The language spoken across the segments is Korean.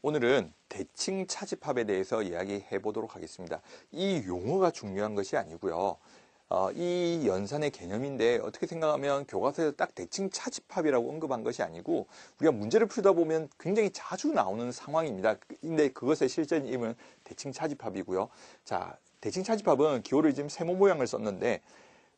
오늘은 대칭 차집합에 대해서 이야기해 보도록 하겠습니다. 이 용어가 중요한 것이 아니고요. 이 연산의 개념인데 어떻게 생각하면 교과서에서 딱 대칭 차집합이라고 언급한 것이 아니고 우리가 문제를 풀다 보면 굉장히 자주 나오는 상황입니다. 근데 그것의 실전 이름은 대칭 차집합이고요. 자, 대칭 차집합은 기호를 지금 세모 모양을 썼는데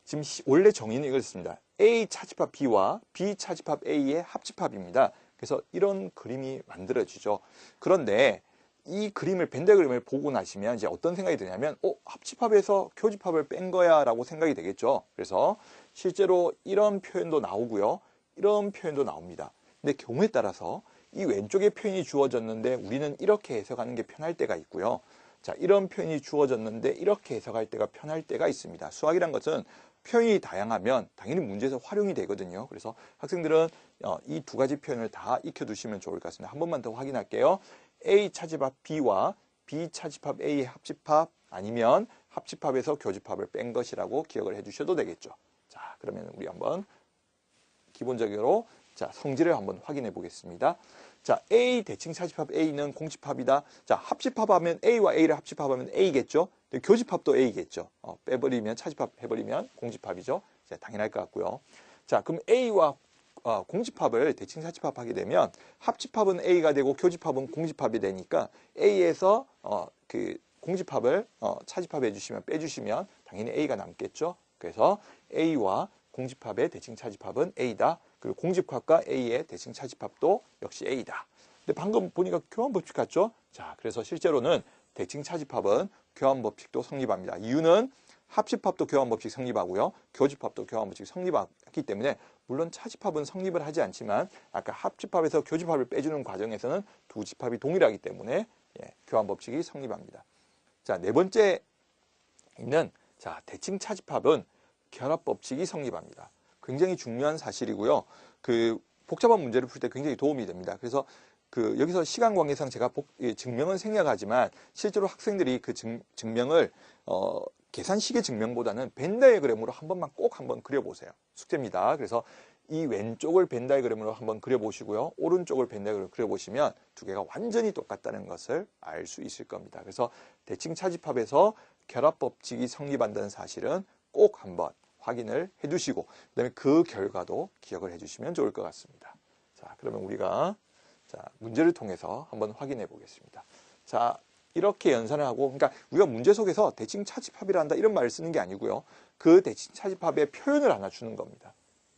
지금 원래 정의는 이것입니다. A 차집합 B와 B 차집합 A의 합집합입니다. 그래서 이런 그림이 만들어지죠. 그런데 이 그림을 벤 다이어그램을 보고 나시면 이제 어떤 생각이 드냐면 합집합에서 교집합을 뺀 거야 라고 생각이 되겠죠. 그래서 실제로 이런 표현도 나오고요. 이런 표현도 나옵니다. 근데 경우에 따라서 이 왼쪽에 표현이 주어졌는데 우리는 이렇게 해석하는 게 편할 때가 있고요. 자, 이런 표현이 주어졌는데 이렇게 해석할 때가 편할 때가 있습니다. 수학이란 것은 표현이 다양하면 당연히 문제에서 활용이 되거든요. 그래서 학생들은 이 두 가지 표현을 다 익혀두시면 좋을 것 같습니다. 한 번만 더 확인할게요. A 차집합 B와 B 차집합 A의 합집합 아니면 합집합에서 교집합을 뺀 것이라고 기억을 해주셔도 되겠죠. 자, 그러면 우리 한번 기본적으로 자, 성질을 한번 확인해 보겠습니다. 자, A 대칭 차집합 A는 공집합이다. 자, 합집합하면 A와 A를 합집합하면 A겠죠. 교집합도 A겠죠. 빼버리면 차집합 해버리면 공집합이죠. 자, 당연할 것 같고요. 자, 그럼 A와 공집합을 대칭 차집합하게 되면 합집합은 A가 되고 교집합은 공집합이 되니까 A에서 그 공집합을 차집합해 주시면 빼주시면 당연히 A가 남겠죠. 그래서 A와 공집합의 대칭 차집합은 A다. 그리고 공집합과 A의 대칭 차집합도 역시 A다. 근데 방금 보니까 교환법칙 같죠? 자, 그래서 실제로는 대칭 차집합은 교환법칙도 성립합니다. 이유는 합집합도 교환법칙 성립하고요. 교집합도 교환법칙 성립하기 때문에 물론 차집합은 성립을 하지 않지만 아까 합집합에서 교집합을 빼주는 과정에서는 두 집합이 동일하기 때문에 교환법칙이 성립합니다. 자, 네 번째 있는 자, 대칭 차집합은 결합법칙이 성립합니다. 굉장히 중요한 사실이고요. 그 복잡한 문제를 풀 때 굉장히 도움이 됩니다. 그래서 여기서 시간 관계상 제가 증명은 생략하지만 실제로 학생들이 그 증명을 계산식의 증명보다는 벤 다이어그램으로 한 번만 꼭 한번 그려보세요. 숙제입니다. 그래서 이 왼쪽을 벤 다이어그램으로 한번 그려보시고요. 오른쪽을 벤 다이어그램으로 그려보시면 두 개가 완전히 똑같다는 것을 알 수 있을 겁니다. 그래서 대칭 차집합에서 결합법칙이 성립한다는 사실은 꼭 한번 확인을 해두시고 그다음에 그 결과도 기억을 해주시면 좋을 것 같습니다. 자, 그러면 우리가 자, 문제를 통해서 한번 확인해 보겠습니다. 자, 이렇게 연산을 하고 그러니까 우리가 문제 속에서 대칭 차집합이라 한다 이런 말을 쓰는 게 아니고요. 그 대칭 차집합의 표현을 하나 주는 겁니다.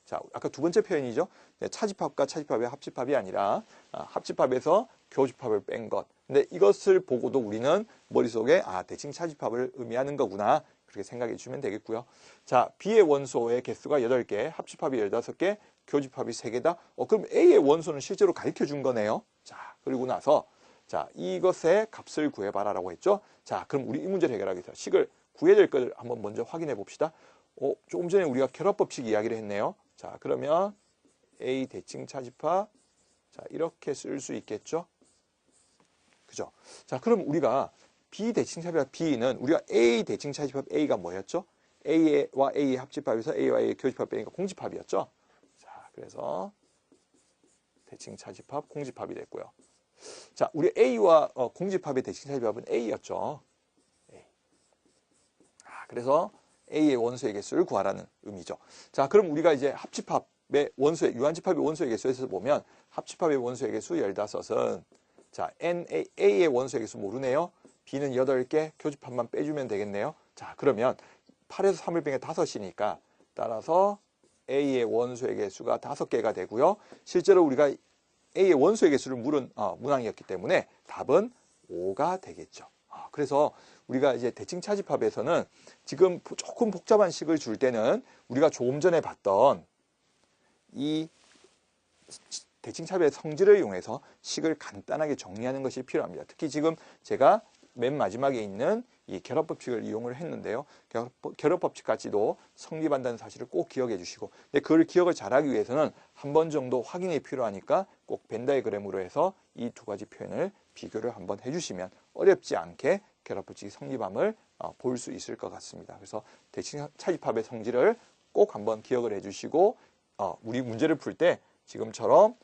자, 아까 두 번째 표현이죠. 차집합과 차집합의 합집합이 아니라 합집합에서 교집합을 뺀 것. 근데 이것을 보고도 우리는 머릿속에 대칭 차집합을 의미하는 거구나. 그렇게 생각해 주시면 되겠고요. 자, B의 원소의 개수가 8개, 합집합이 15개, 교집합이 3개다. 그럼 A의 원소는 실제로 가르쳐 준 거네요. 자, 그리고 나서 자, 이것의 값을 구해봐라 라고 했죠. 자, 그럼 우리 이 문제를 해결하기 위해서 식을 구해야 될 것을 한번 먼저 확인해 봅시다. 조금 전에 우리가 결합법칙 이야기를 했네요. 자, 그러면 A 대칭 차집합 자, 이렇게 쓸 수 있겠죠. 그죠? 자, 그럼 우리가 B 대칭 차집합 B는 우리가 A 대칭 차집합 A가 뭐였죠? A와 A의 합집합에서 A와 A의 교집합 빼니까 공집합이었죠. 자, 그래서 대칭 차집합 공집합이 됐고요. 자, 우리 A와 공집합의 대칭 차집합은 A였죠. A. 그래서 A의 원소의 개수를 구하라는 의미죠. 자, 그럼 우리가 이제 합집합의 원소의 유한집합의 원소의 개수에서 보면 합집합의 원소의 개수 15은 자, A의 원소의 개수 모르네요. B는 8개, 교집합만 빼주면 되겠네요. 자, 그러면 8에서 3을 빼면 5이니까 따라서 A의 원소의 개수가 5개가 되고요. 실제로 우리가 A의 원소의 개수를 물은 문항이었기 때문에 답은 5가 되겠죠. 그래서 우리가 이제 대칭 차집합에서는 지금 조금 복잡한 식을 줄 때는 우리가 조금 전에 봤던 이 대칭 차집의 성질을 이용해서 식을 간단하게 정리하는 것이 필요합니다. 특히 지금 제가 맨 마지막에 있는 이 결합법칙을 이용을 했는데요. 결합법칙까지도 성립한다는 사실을 꼭 기억해 주시고 근데 그걸 기억을 잘하기 위해서는 한 번 정도 확인이 필요하니까 꼭 벤 다이어그램으로 해서 이 두 가지 표현을 비교를 한번 해주시면 어렵지 않게 결합법칙이 성립함을 볼 수 있을 것 같습니다. 그래서 대칭 차집합의 성질을 꼭 한번 기억을 해주시고 우리 문제를 풀 때 지금처럼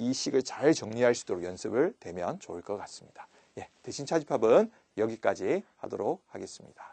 이 식을 잘 정리할 수 있도록 연습을 되면 좋을 것 같습니다. 예, 대칭 차집합은 여기까지 하도록 하겠습니다.